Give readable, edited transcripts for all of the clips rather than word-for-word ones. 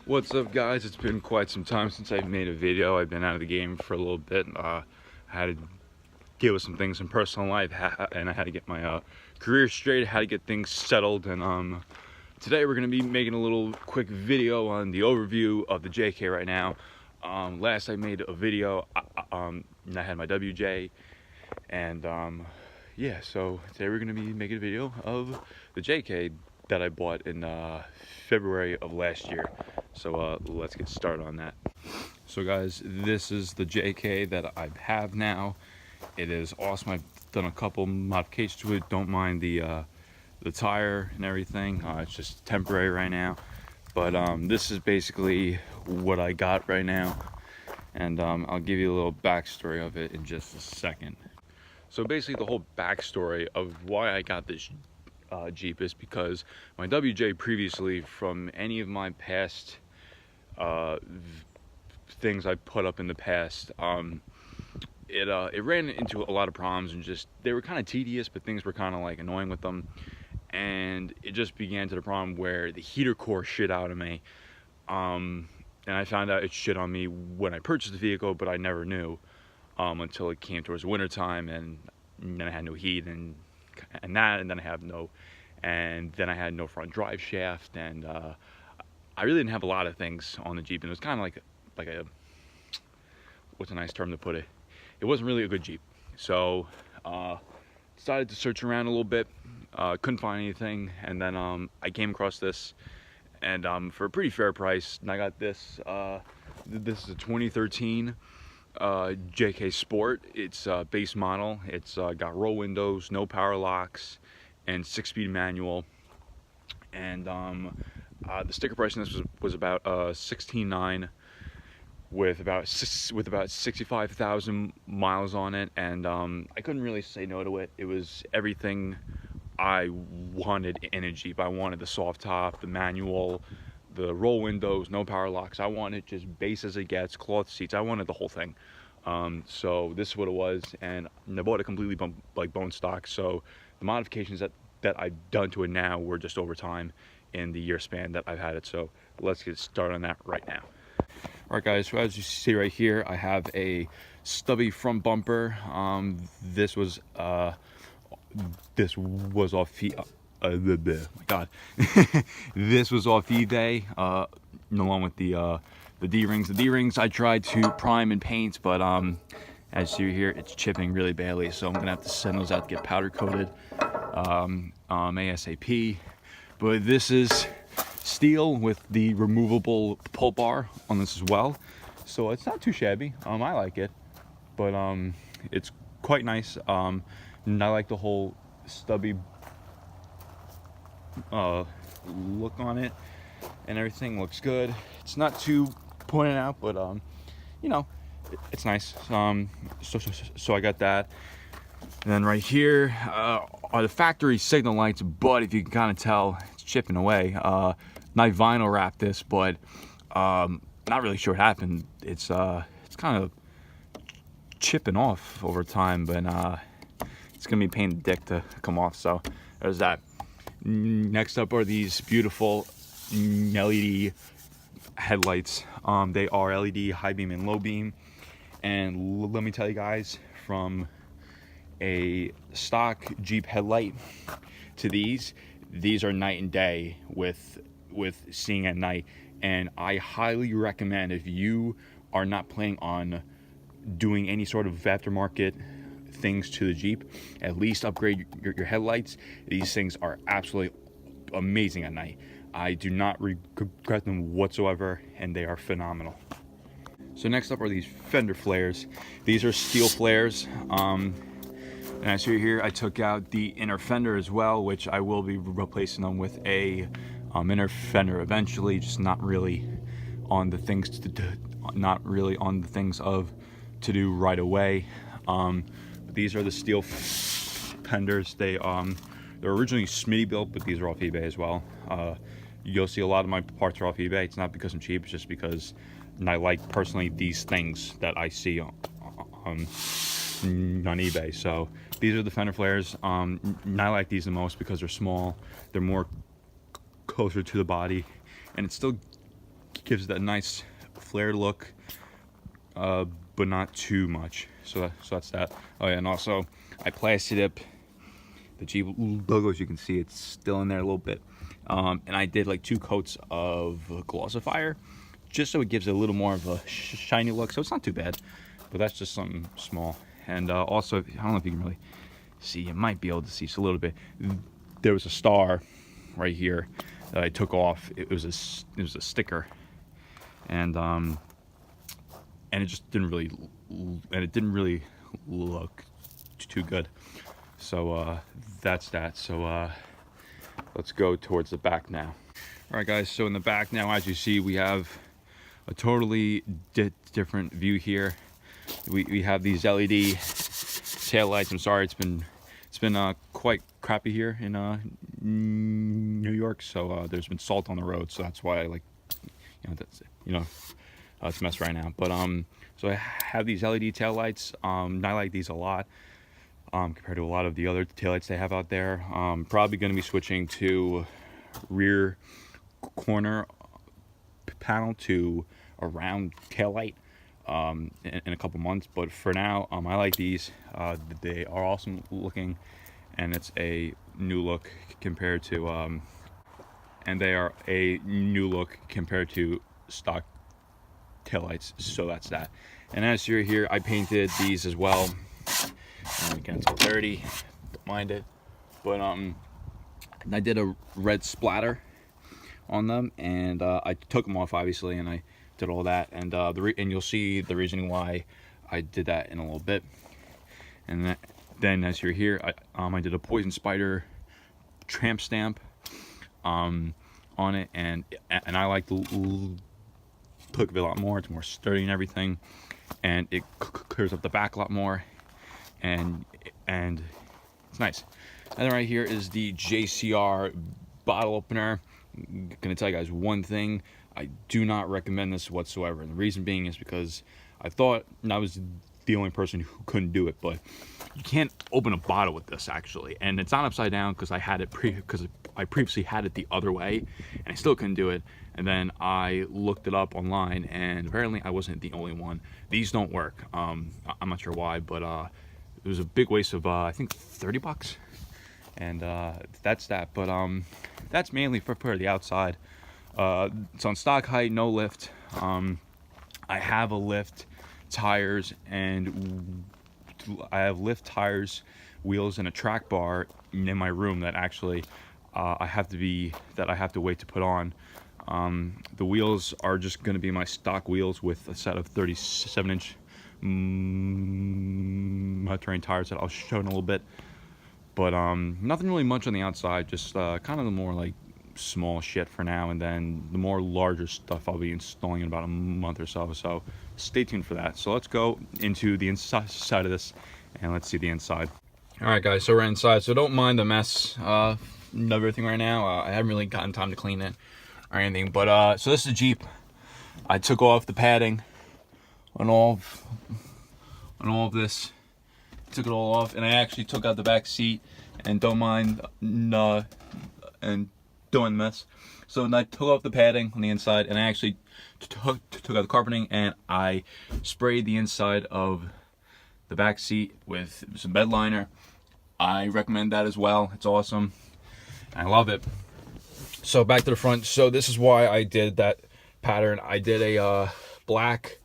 What's up, guys? It's been quite some time since I've made a video. I've been out of the game for a little bit. Had to deal with some things in personal life, and I had to get my career straight. Had to get things settled, and today we're gonna be making a little quick video on the overview of the JK right now. Last I made a video, and I had my WJ, and yeah. So today we're gonna be making a video of the JK that I bought in February of last year. So let's get started on that. So guys, this is the JK that I have now. It is awesome. I've done a couple modifications to it. Don't mind the tire and everything. It's just temporary right now. But this is basically what I got right now. And I'll give you a little backstory of it in just a second. So basically the whole backstory of why I got this Jeep is because my WJ previously, from any of my past things I put up in the past, it ran into a lot of problems, and just they were kind of tedious, but things were kind of like annoying with them, and it just began to the problem where the heater core shit out of me, and I found out it shit on me when I purchased the vehicle, but I never knew until it came towards winter time, and then I had no heat and then I had no front drive shaft, and I really didn't have a lot of things on the Jeep, and it was kind of like a, what's a nice term to put it, it wasn't really a good Jeep. So decided to search around a little bit, couldn't find anything, and then I came across this, and for a pretty fair price, and I got this. This is a 2013 JK Sport. It's base model. It's got roll windows, no power locks, and 6-speed manual. And the sticker price on this was about $16,900 with about 65,000 miles on it, and I couldn't really say no to it. It was everything I wanted in a Jeep. I wanted the soft top, the manual, the roll windows, no power locks. I wanted just base as it gets, cloth seats. I wanted the whole thing. So this is what it was, and I bought it completely bone stock. So the modifications that I've done to it now were just over time in the year span that I've had it. So let's get started on that right now. All right, guys, so as you see right here, I have a stubby front bumper. This was off my God, this was off eBay, along with the D-rings. The D-rings I tried to prime and paint, but as you see here, it's chipping really badly, so I'm gonna have to send those out to get powder coated ASAP. But this is steel with the removable pull bar on this as well, so it's not too shabby. I like it, but it's quite nice. And I like the whole stubby look on it, and everything looks good. It's not too pointed out, but you know, it's nice. So I got that. And then right here are the factory signal lights, but if you can kind of tell, it's chipping away. I vinyl wrapped this, but not really sure what happened. It's kind of chipping off over time, but it's gonna be a pain in the dick to come off. So there's that. Next up are these beautiful LED headlights. They are LED high beam and low beam, and let me tell you guys, from a stock Jeep headlight to these are night and day with seeing at night. And I highly recommend, if you are not planning on doing any sort of aftermarket things to the Jeep, at least upgrade your headlights. These things are absolutely amazing at night. I do not regret them whatsoever, and they are phenomenal. So next up are these fender flares. These are steel flares. And as you see here, I took out the inner fender as well, which I will be replacing them with a inner fender eventually, just not really on the things to do right away. These are the steel fenders. They're originally Smitty built, but these are off eBay as well. You'll see a lot of my parts are off eBay. It's not because I'm cheap, it's just because I like personally these things that I see on eBay. So these are the fender flares. I like these the most because they're small, they're more closer to the body, and it still gives that nice flared look, but not too much. So that's that. Oh yeah, and also I plasti dip the Jeep logo. As you can see, it's still in there a little bit. And I did like 2 coats of glossifier, just so it gives it a little more of a shiny look. So it's not too bad, but that's just something small. And also, I don't know if you can really see, you might be able to see just a little bit. There was a star right here that I took off. It was a sticker, and it just didn't really look too good. So that's that. So let's go towards the back now. All right, guys. So in the back now, as you see, we have a totally different view here. We have these LED tail lights. I'm sorry, it's been quite crappy here in New York. So there's been salt on the road, so that's why I like, it's a mess right now. But so I have these LED tail lights. I like these a lot compared to a lot of the other tail lights they have out there. Probably going to be switching to rear corner panel to a round tail light in a couple months, but for now I like these. They are awesome looking, and it's a new look compared to stock taillights. So that's that. And as you're here, I painted these as well. Again, it's all dirty, don't mind it, but I did a red splatter on them, and I took them off obviously, and I did all that, and and you'll see the reasoning why I did that in a little bit. And then as you're here, I did a poison spider tramp stamp on it, and I like the look of it a lot more. It's more sturdy and everything, and it clears up the back a lot more, and it's nice. And then right here is the JCR bottle opener. I'm gonna tell you guys one thing: I do not recommend this whatsoever. And the reason being is because I thought I was the only person who couldn't do it, but you can't open a bottle with this actually, and it's not upside down because I previously had it the other way, and I still couldn't do it. And then I looked it up online, and apparently I wasn't the only one. These don't work. I'm not sure why, but it was a big waste of I think $30, and that's that. But that's mainly for the outside. It's on stock height, no lift. I have a lift tires, and I have lift tires, wheels, and a track bar in my room that actually I have to wait to put on. The wheels are just going to be my stock wheels with a set of 37-inch terrain tires that I'll show in a little bit. But nothing really much on the outside, just kind of the more like small shit for now, and then the more larger stuff I'll be installing in about a month or so. So stay tuned for that. So let's go into the inside of this, and let's see the inside. All right, guys, so we're inside, so don't mind the mess of everything right now. I haven't really gotten time to clean it or anything, but so this is a Jeep. I took off the padding on all of this, took it all off, and I actually took out the back seat, and don't mind and doing this. So I took off the padding on the inside, and I actually took out the carpeting, and I sprayed the inside of the back seat with some bed liner. I recommend that as well. It's awesome. I love it. So back to the front. So this is why I did that pattern. I did a black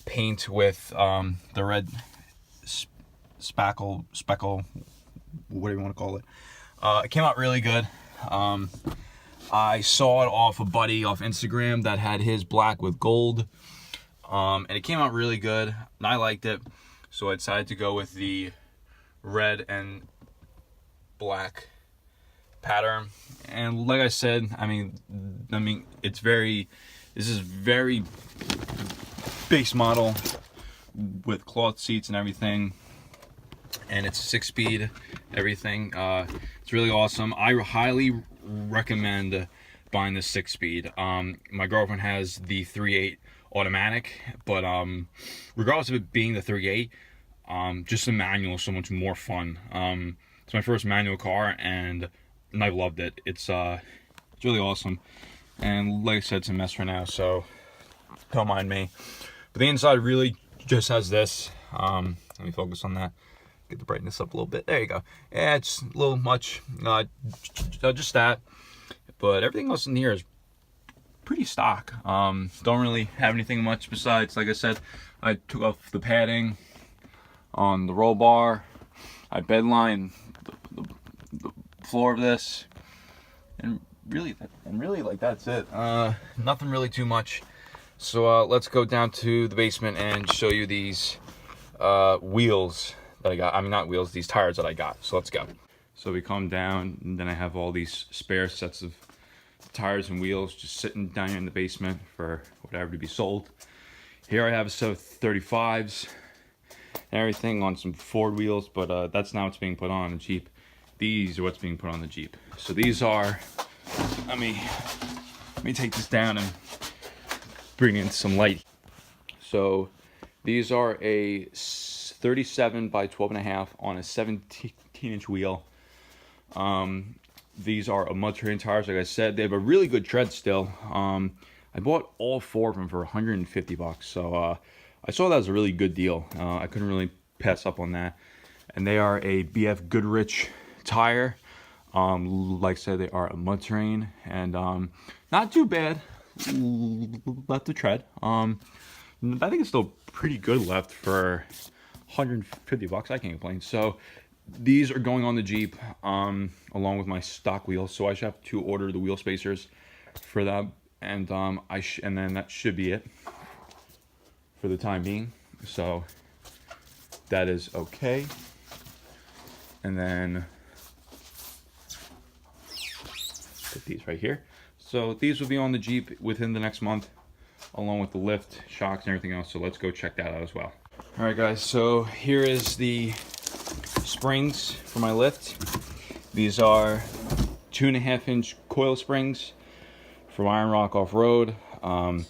paint with the red speckle, whatever you want to call it. It came out really good. I saw it off a buddy off Instagram that had his black with gold, and it came out really good, and I liked it. So I decided to go with the red and black pattern. And like I said, I mean this is very base model with cloth seats and everything, and it's 6-speed everything. It's really awesome. I highly recommend buying the 6-speed. My girlfriend has the 3.8 automatic, but regardless of it being the 3.8, just the manual is so much more fun. It's my first manual car, and I loved it. It's really awesome. And like I said, it's a mess right now, so don't mind me. But the inside really just has this. Let me focus on that. Get the brightness up a little bit. There you go. Yeah, it's a little much. Just that. But everything else in here is pretty stock. Don't really have anything much besides, like I said, I took off the padding on the roll bar. I bedline the floor of this, and really like that's it. Nothing really too much. So let's go down to the basement and show you these wheels that I got. I mean, not wheels, these tires that I got. So let's go. So we come down, and then I have all these spare sets of tires and wheels just sitting down here in the basement for whatever to be sold. Here I have a set of 35s and everything on some Ford wheels, but that's not what's being put on the Jeep. These are what's being put on the Jeep. So these are, let me take this down and bring in some light. So these are a 37 by 12.5 on a 17-inch wheel. These are a mud terrain tires. Like I said, they have a really good tread still. I bought all 4 of them for 150 bucks. So I saw that as a really good deal. I couldn't really pass up on that. And they are a BF Goodrich tire. Like I said, they are a mud terrain and not too bad left to tread. I think it's still pretty good left for 150 bucks. I can't complain. So these are going on the Jeep along with my stock wheels. So I should have to order the wheel spacers for that, and and then that should be it for the time being. So that is okay. And then put these right here. So these will be on the Jeep within the next month, along with the lift, shocks, and everything else. So let's go check that out as well. All right, guys. So here is the springs for my lift. These are 2.5-inch coil springs from Iron Rock Off-Road. I'm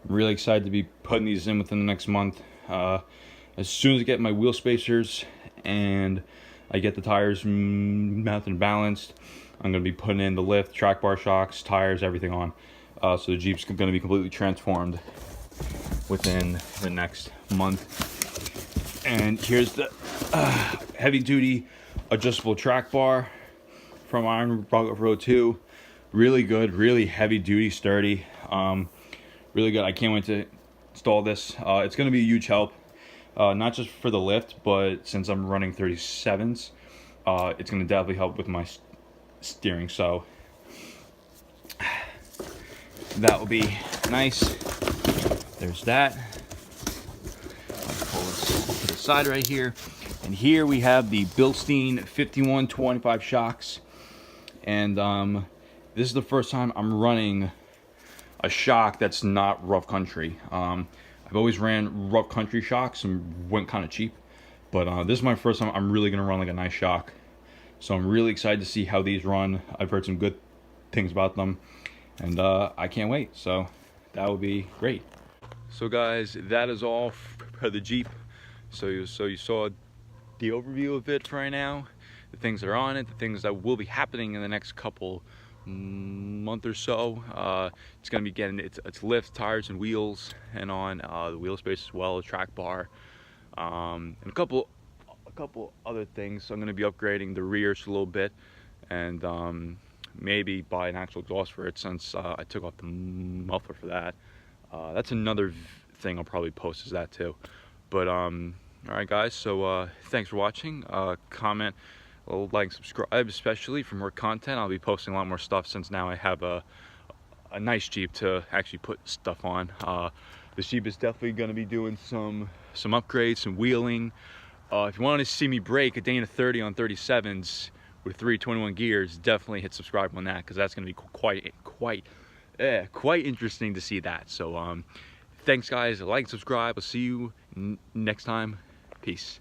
really excited to be putting these in within the next month. As soon as I get my wheel spacers and I get the tires mounted and balanced, I'm going to be putting in the lift, track bar, shocks, tires, everything on. So the Jeep's going to be completely transformed within the next month. And here's the heavy duty adjustable track bar from Iron Rock Off-Road 2. Really good, really heavy duty, sturdy. Really good. I can't wait to install this. It's going to be a huge help, not just for the lift, but since I'm running 37s, it's going to definitely help with my steering. So that will be nice. There's that. I'll pull this to the side right here. And here we have the Bilstein 5125 shocks. And this is the first time I'm running a shock that's not rough country. I've always ran rough country shocks and went kind of cheap. But this is my first time I'm really going to run like a nice shock. So I'm really excited to see how these run. I've heard some good things about them. And I can't wait. So that will be great. So guys, that is all for the Jeep. So you saw the overview of it for right now, the things that are on it, the things that will be happening in the next couple month or so. It's going to be getting its lift, tires, and wheels, and on the wheel space as well, a track bar, and a couple other things. So I'm going to be upgrading the rears a little bit, and maybe buy an actual exhaust for it, since I took off the muffler for that. That's another thing I'll probably post, is that too. But alright guys, so thanks for watching. Comment, like, subscribe, especially for more content. I'll be posting a lot more stuff since now I have a nice Jeep to actually put stuff on. This Jeep is definitely going to be doing some upgrades, some wheeling. If you want to see me break a Dana 30 on 37s with 321 gears, definitely hit subscribe on that, because that's going to be quite interesting to see that. So thanks guys, like, subscribe. I'll see you next time. Peace.